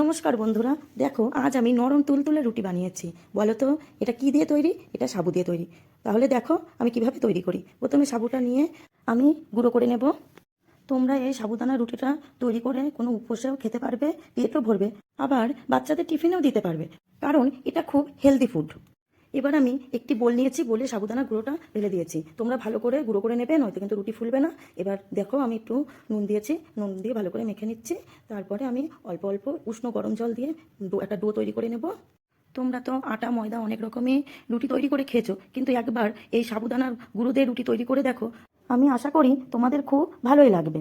নমস্কার বন্ধুরা, দেখো আজ আমি নরম তুলতুলে রুটি বানিয়েছি। বলো তো এটা কি দিয়ে তৈরি? এটা সাবু দিয়ে তৈরি। তাহলে দেখো আমি কিভাবে তৈরি করি। প্রথমে সাবুটা নিয়ে আমি গুঁড়ো করে নেব। তোমরা এই সাবুদানা রুটিটা তৈরি করে কোনো উপোসেও খেতে পারবে, পেটও ভরবে, আবার বাচ্চাদের টিফিনেও দিতে পারবে, কারণ এটা খুব হেলদি ফুড। এবার আমি একটি বোল নিয়েছি, বলে সাবুদানা গুঁড়োটা ঢেলে দিয়েছি। তোমরা ভালো করে গুঁড়ো করে নেবে, নয়তো কিন্তু রুটি ফুলবে না। এবার দেখো আমি একটু নুন দিয়েছি, নুন দিয়ে ভালো করে মেখে নিচ্ছি। তারপরে আমি অল্প অল্প উষ্ণ গরম জল দিয়ে একটা ডো তৈরি করে নেব। তোমরা তো আটা ময়দা অনেক রকমই রুটি তৈরি করে খেয়েছো, কিন্তু একবার এই সাবুদানার গুঁড়ো দিয়ে রুটি তৈরি করে দেখো। আমি আশা করি তোমাদের খুব ভালোই লাগবে।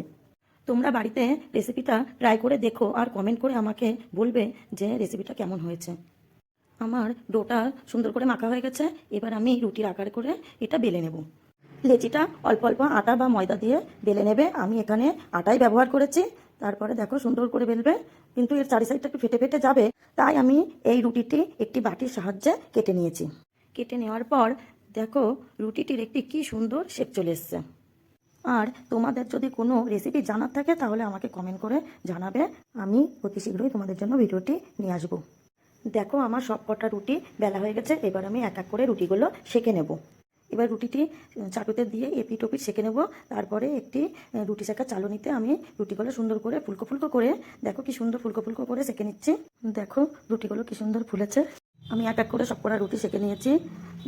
তোমরা বাড়িতে রেসিপিটা ট্রাই করে দেখো আর কমেন্ট করে আমাকে বলবে যে রেসিপিটা কেমন হয়েছে। আমার ডোটা সুন্দর করে মাখা হয়ে গেছে। এবার আমি রুটির আকার করে এটা বেলে নেব। লেচিটা অল্প অল্প আটা বা ময়দা দিয়ে বেলে নেবে। আমি এখানে আটাই ব্যবহার করেছি। তারপরে দেখো সুন্দর করে বেলবে, কিন্তু এর চারি সাইডটা একটু ফেটে ফেটে যাবে, তাই আমি এই রুটিটি একটি বাটির সাহায্যে কেটে নিয়েছি। কেটে নেওয়ার পর দেখো রুটিটির একটি কি সুন্দর শেপ চলে এসছে। আর তোমাদের যদি কোনো রেসিপি জানার থাকে তাহলে আমাকে কমেন্ট করে জানাবে। আমি অতি শীঘ্রই তোমাদের জন্য ভিডিওটি নিয়ে আসবো। দেখো আমার সব কটা রুটি বেলা হয়ে গেছে। এবার আমি এক এক করে রুটিগুলো সেঁকে নেব। এবার রুটিটি চাটুতে দিয়ে এপিট ওপিট সেঁকে নেব। তারপরে একটি রুটি সেঁকা চালনিতে আমি রুটিগুলো সুন্দর করে ফুলকো ফুলকো করে, দেখো কি সুন্দর ফুলকো ফুলকো করে সেঁকে নিচ্ছি। দেখো রুটিগুলো কি সুন্দর ফুলেছে। আমি এক এক করে সব কটা রুটি সেঁকে নিয়েছি।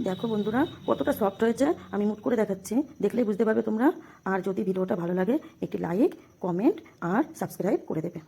দেখো বন্ধুরা কতটা সফট হয়েছে, আমি মুট করে দেখাচ্ছি, দেখলেই বুঝতে পারবে তোমরা। আর যদি ভিডিওটা ভালো লাগে একটি লাইক, কমেন্ট আর সাবস্ক্রাইব করে দেবে।